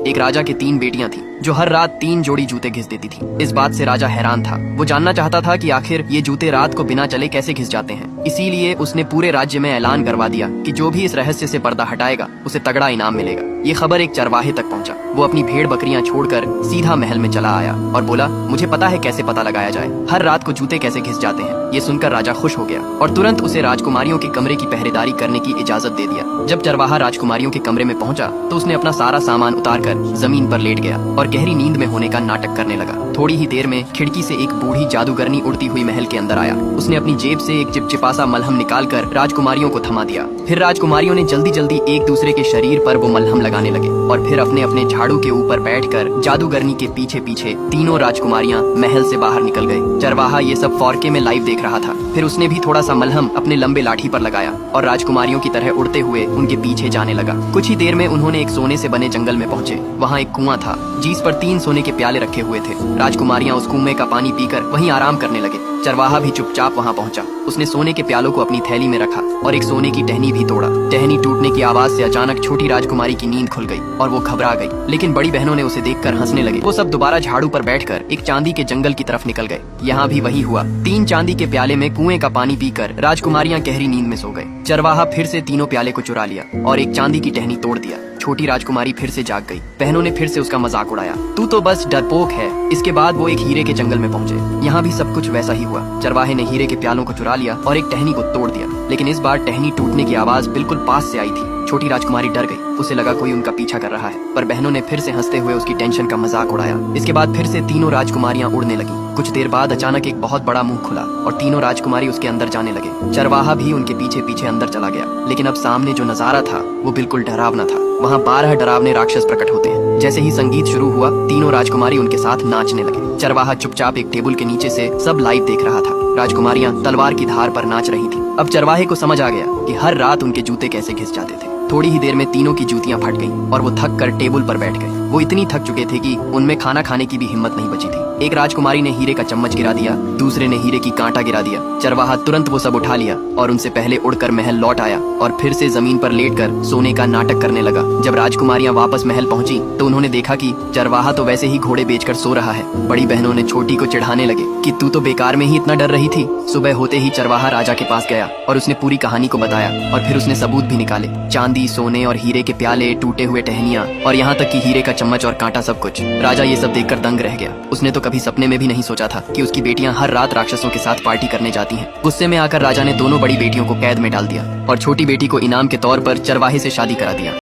एक राजा के 3 बेटियां थीं, जो हर रात 3 जोड़ी जूते घिस देती थीं। इस बात से राजा हैरान था। वो जानना चाहता था कि आखिर ये जूते रात को बिना चले कैसे घिस जाते हैं। इसीलिए उसने पूरे राज्य में ऐलान करवा दिया कि जो भी इस रहस्य से पर्दा हटाएगा उसे तगड़ा इनाम मिलेगा। ये खबर एक चरवाहे तक पहुंचा। वो अपनी भेड़ बकरियां छोड़कर सीधा महल में चला आया और बोला, मुझे पता है कैसे पता लगाया जाए, हर रात को जूते कैसे घिस जाते हैं। ये सुनकर राजा खुश हो गया और तुरंत उसे राजकुमारियों के कमरे की पहरेदारी करने की इजाजत दे दिया। जब चरवाहा राजकुमारियों के कमरे में पहुंचा तो उसने अपना सारा सामान उतारकर जमीन पर लेट गया और गहरी नींद में होने का नाटक करने लगा। थोड़ी ही देर में खिड़की से एक बूढ़ी जादूगरनी उड़ती हुई महल के अंदर आया। उसने अपनी जेब से एक चिपचिपा सा मलहम निकालकर राजकुमारियों को थमा दिया। फिर राजकुमारियों ने जल्दी जल्दी एक दूसरे के शरीर पर वो मलहम लगाने लगे और फिर अपने अपने झाड़ू के ऊपर बैठकर जादूगरनी के पीछे पीछे तीनों राजकुमारियां महल से बाहर निकल गए। चरवाहा ये सब 4K में लाइव देख रहा था। फिर उसने भी थोड़ा सा मलहम अपने लंबे लाठी पर लगाया और राजकुमारियों की तरह उड़ते हुए उनके पीछे जाने लगा। कुछ ही देर में उन्होंने एक सोने से बने जंगल में पहुंचे। वहाँ एक कुआं था जिस पर 3 सोने के प्याले रखे हुए थे। राजकुमारियां उस कुएं का पानी पीकर वहीं आराम करने लगे। चरवाहा भी चुपचाप वहाँ पहुंचा। उसने सोने के प्यालों को अपनी थैली में रखा और एक सोने की टहनी भी तोड़ा। टहनी टूटने की आवाज से अचानक छोटी राजकुमारी की नींद खुल गई और वो घबरा गई। लेकिन बड़ी बहनों ने उसे देखकर हंसने लगे। वो सब दोबारा झाड़ू पर बैठकर एक चांदी के जंगल की तरफ निकल गए। यहाँ भी वही हुआ। 3 चांदी के प्याले में कुएं का पानी पीकर राजकुमारियां गहरी नींद में सो गए। चरवाहा फिर से तीनों प्याले को चुरा लिया और एक चांदी की टहनी तोड़ दिया। छोटी राजकुमारी फिर से जाग गई। बहनों ने फिर से उसका मजाक उड़ाया, तू तो बस डरपोक है। इसके बाद वो एक हीरे के जंगल में पहुंचे। यहाँ भी सब कुछ वैसा ही हुआ। चरवाहे ने हीरे के प्यालों को चुरा लिया और एक टहनी को तोड़ दिया। लेकिन इस बार टहनी टूटने की आवाज बिल्कुल पास से आई थी। छोटी राजकुमारी डर गई। उसे लगा कोई उनका पीछा कर रहा है, पर बहनों ने फिर से हंसते हुए उसकी टेंशन का मजाक उड़ाया। इसके बाद फिर से तीनों राजकुमारियां उड़ने लगी। कुछ देर बाद अचानक एक बहुत बड़ा मुंह खुला और तीनों राजकुमारी उसके अंदर जाने लगे। चरवाहा भी उनके पीछे पीछे अंदर चला गया। लेकिन अब सामने जो नजारा था वो बिल्कुल डरावना था। वहाँ 12 डरावने राक्षस प्रकट होते हैं। जैसे ही संगीत शुरू हुआ, तीनों राजकुमारी उनके साथ नाचने लगे। चरवाहा चुपचाप एक टेबल के नीचे से सब लाइव देख रहा था। राजकुमारियां तलवार की धार पर नाच रही थी। अब चरवाहे को समझ आ गया कि हर रात उनके जूते कैसे घिस जाते थे। थोड़ी ही देर में तीनों की जूतियां फट गईं और वो थक कर टेबल पर बैठ गए। वो इतनी थक चुके थे कि उनमें खाना खाने की भी हिम्मत नहीं बची थी। एक राजकुमारी ने हीरे का चम्मच गिरा दिया, दूसरे ने हीरे की कांटा गिरा दिया। चरवाहा तुरंत वो सब उठा लिया और उनसे पहले उड़कर महल लौट आया और फिर से जमीन पर लेटकर सोने का नाटक करने लगा। जब राजकुमारियां वापस महल पहुंची तो उन्होंने देखा कि चरवाहा तो वैसे ही घोड़े बेचकर सो रहा है। बड़ी बहनों ने छोटी को चिढ़ाने लगे कि तू तो बेकार में ही इतना डर रही थी। सुबह होते ही चरवाहा राजा के पास गया और उसने पूरी कहानी को बताया और फिर उसने सबूत भी निकाले। चांदी, सोने और हीरे के प्याले, टूटे हुए टहनियां और यहाँ तक कि हीरे का चम्मच और कांटा, सब कुछ। राजा ये सब देखकर दंग रह गया। उसने तो कभी सपने में भी नहीं सोचा था कि उसकी बेटियां हर रात राक्षसों के साथ पार्टी करने जाती हैं। गुस्से में आकर राजा ने दोनों बड़ी बेटियों को कैद में डाल दिया और छोटी बेटी को इनाम के तौर पर चरवाहे से शादी करा दिया।